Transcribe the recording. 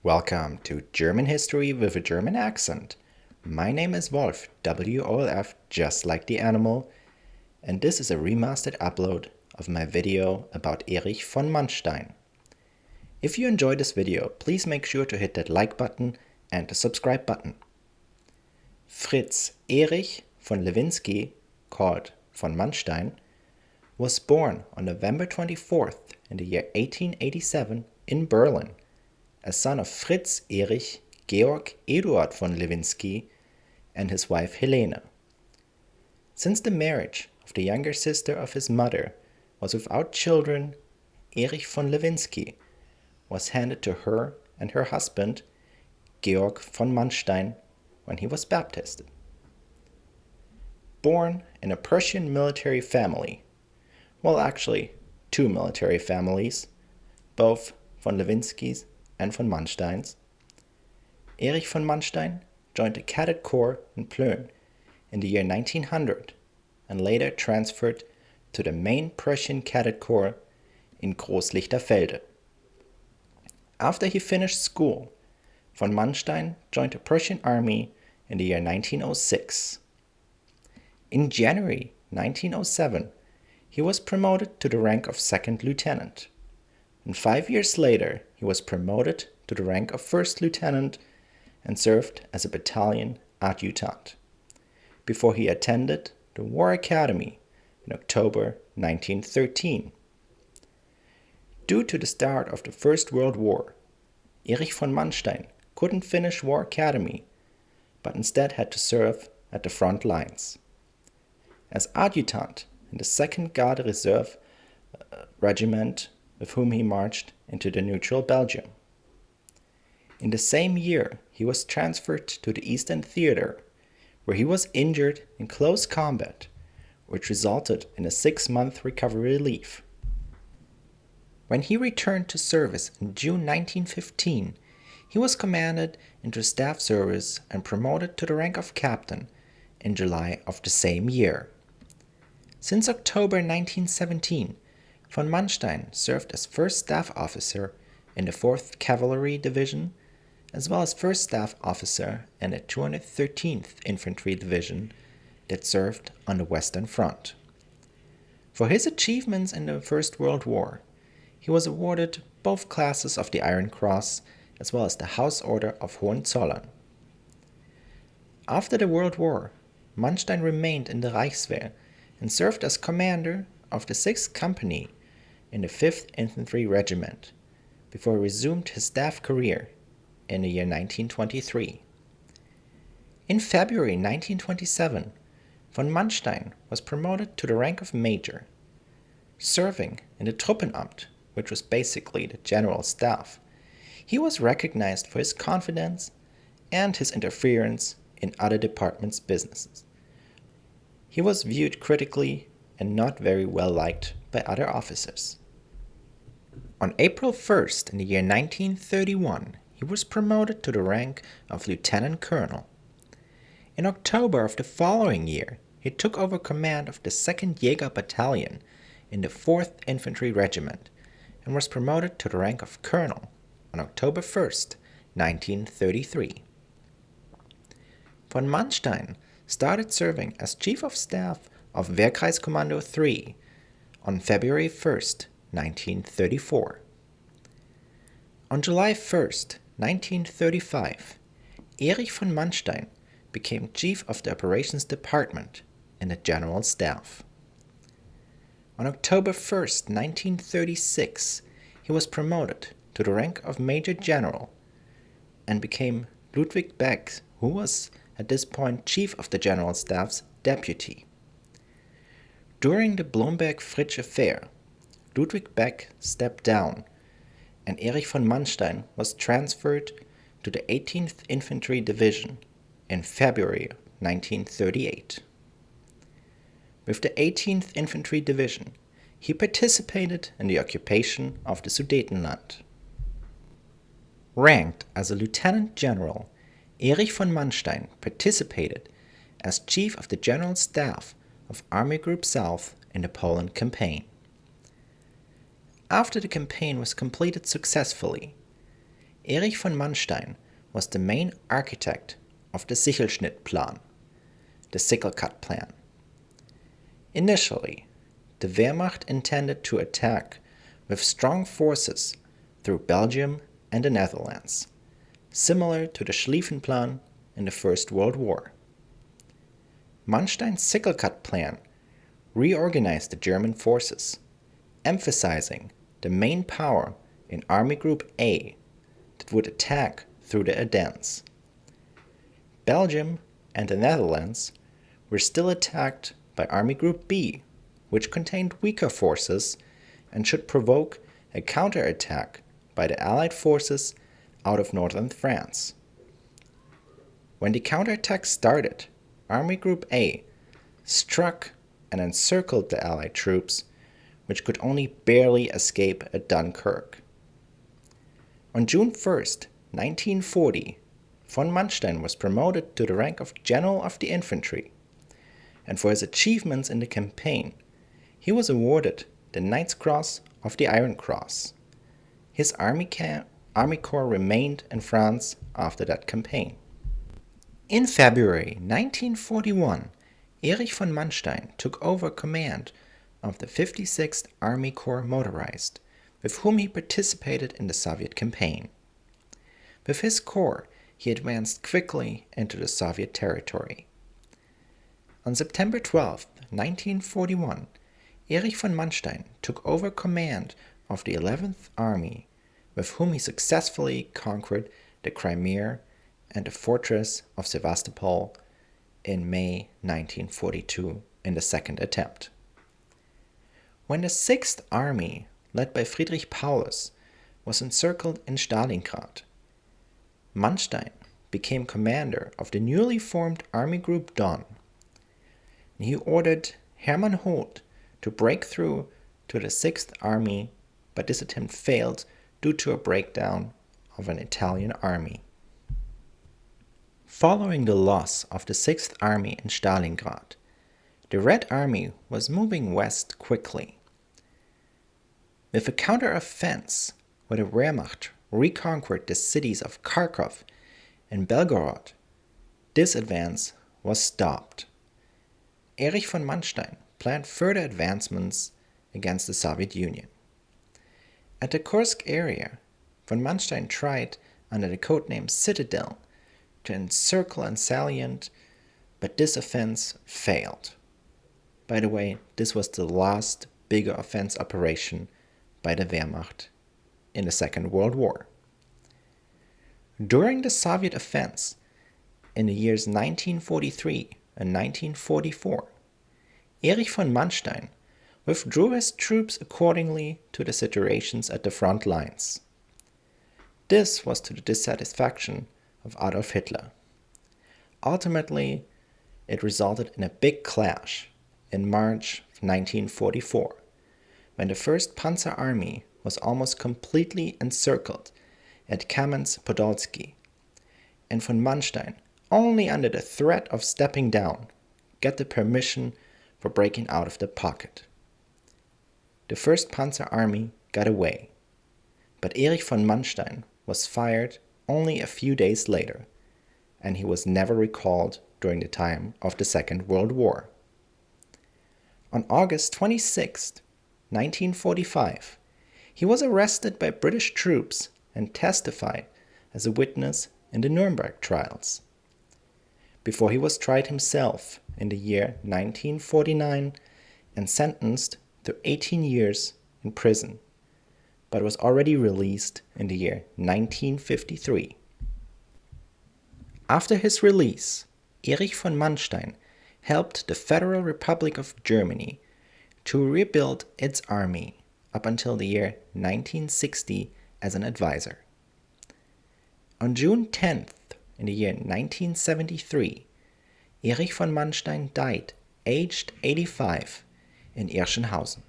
Welcome to German History with a German accent. My name is Wolf, W-O-L-F, just like the animal, and this is a remastered upload of my video about Erich von Manstein. If you enjoyed this video, please make sure to hit that like button and the subscribe button. Fritz Erich von Lewinsky, called von Manstein, was born on November 24th in the year 1887 in Berlin, a son of Fritz Erich Georg Eduard von Lewinsky and his wife Helene. Since the marriage of the younger sister of his mother was without children, Erich von Lewinsky was handed to her and her husband, Georg von Manstein, when he was baptized. Born in a Prussian military family, well, actually, two military families, both von Lewinsky's and von Manstein's, Erich von Manstein joined the Cadet Corps in Plön in the year 1900 and later transferred to the main Prussian Cadet Corps in Großlichterfelde. After he finished school, von Manstein joined the Prussian army in the year 1906. In January 1907, he was promoted to the rank of second lieutenant, and 5 years later he was promoted to the rank of first lieutenant and served as a battalion adjutant, before he attended the War Academy in October 1913. Due to the start of the First World War, Erich von Manstein couldn't finish War Academy, but instead had to serve at the front lines. As adjutant in the 2nd Garde Reserve Regiment, with whom he marched into the neutral Belgium. In the same year, he was transferred to the Eastern Theater, where he was injured in close combat, which resulted in a 6-month recovery leave. When he returned to service in June 1915, he was commanded into staff service and promoted to the rank of captain in July of the same year. Since October 1917, von Manstein served as first staff officer in the 4th Cavalry Division, as well as first staff officer in the 213th Infantry Division that served on the Western Front. For his achievements in the First World War, he was awarded both classes of the Iron Cross as well as the House Order of Hohenzollern. After the World War, Manstein remained in the Reichswehr and served as commander of the 6th Company in the 5th Infantry Regiment, before he resumed his staff career in the year 1923. In February 1927, von Manstein was promoted to the rank of major. Serving in the Truppenamt, which was basically the general staff, he was recognized for his confidence and his interference in other departments' businesses. He was viewed critically and not very well liked by other officers. On April 1st in the year 1931, he was promoted to the rank of lieutenant colonel. In October of the following year, he took over command of the 2nd Jäger Battalion in the 4th Infantry Regiment and was promoted to the rank of colonel on October 1st, 1933. Von Manstein started serving as Chief of Staff of Wehrkreiskommando 3 on February 1st, 1934. On July 1st, 1935, Erich von Manstein became Chief of the Operations Department in the General Staff. On October 1st, 1936, he was promoted to the rank of Major General and became Ludwig Beck, who was at this point Chief of the General Staff's deputy. During the Blomberg-Fritsch affair, Ludwig Beck stepped down and Erich von Manstein was transferred to the 18th Infantry Division in February 1938. With the 18th Infantry Division, he participated in the occupation of the Sudetenland. Ranked as a lieutenant general, Erich von Manstein participated as Chief of the General Staff of Army Group South in the Poland campaign. After the campaign was completed successfully, Erich von Manstein was the main architect of the Sichelschnittplan, the sickle cut plan. Initially, the Wehrmacht intended to attack with strong forces through Belgium and the Netherlands, similar to the Schlieffenplan in the First World War. Manstein's sickle cut plan reorganized the German forces, emphasizing the main power in Army Group A that would attack through the Ardennes. Belgium and the Netherlands were still attacked by Army Group B, which contained weaker forces and should provoke a counterattack by the Allied forces out of northern France. When the counterattack started, Army Group A struck and encircled the Allied troops, which could only barely escape at Dunkirk. On June 1st, 1940, von Manstein was promoted to the rank of General of the Infantry, and for his achievements in the campaign, he was awarded the Knight's Cross of the Iron Cross. His army corps remained in France after that campaign. In February 1941, Erich von Manstein took over command of the 56th Army Corps Motorized, with whom he participated in the Soviet campaign. With his corps, he advanced quickly into the Soviet territory. On September 12, 1941, Erich von Manstein took over command of the 11th Army, with whom he successfully conquered the Crimea and the fortress of Sevastopol in May 1942 in the second attempt. When the 6th Army, led by Friedrich Paulus, was encircled in Stalingrad, Manstein became commander of the newly formed Army Group Don. He ordered Hermann Hoth to break through to the 6th Army, but this attempt failed due to a breakdown of an Italian army. Following the loss of the 6th Army in Stalingrad, the Red Army was moving west quickly. With a counter-offense, where the Wehrmacht reconquered the cities of Kharkov and Belgorod, this advance was stopped. Erich von Manstein planned further advancements against the Soviet Union. At the Kursk area, von Manstein tried, under the codename Citadel, to encircle a salient, but this offense failed. By the way, this was the last bigger offense operation by the Wehrmacht in the Second World War. During the Soviet offense, in the years 1943 and 1944, Erich von Manstein withdrew his troops accordingly to the situations at the front lines. This was to the dissatisfaction of Adolf Hitler. Ultimately, it resulted in a big clash in March of 1944, when the 1st Panzer Army was almost completely encircled at Kamensk-Podolsky, and von Manstein, only under the threat of stepping down, got the permission for breaking out of the pocket. The 1st Panzer Army got away, but Erich von Manstein was fired only a few days later, and he was never recalled during the time of the Second World War. On August 26, 1945, he was arrested by British troops and testified as a witness in the Nuremberg trials. Before he was tried himself in the year 1949 and sentenced to 18 years in prison, but was already released in the year 1953. After his release, Erich von Manstein helped the Federal Republic of Germany to rebuild its army up until the year 1960 as an advisor. On June 10th, in the year 1973, Erich von Manstein died, aged 85, in Irschenhausen.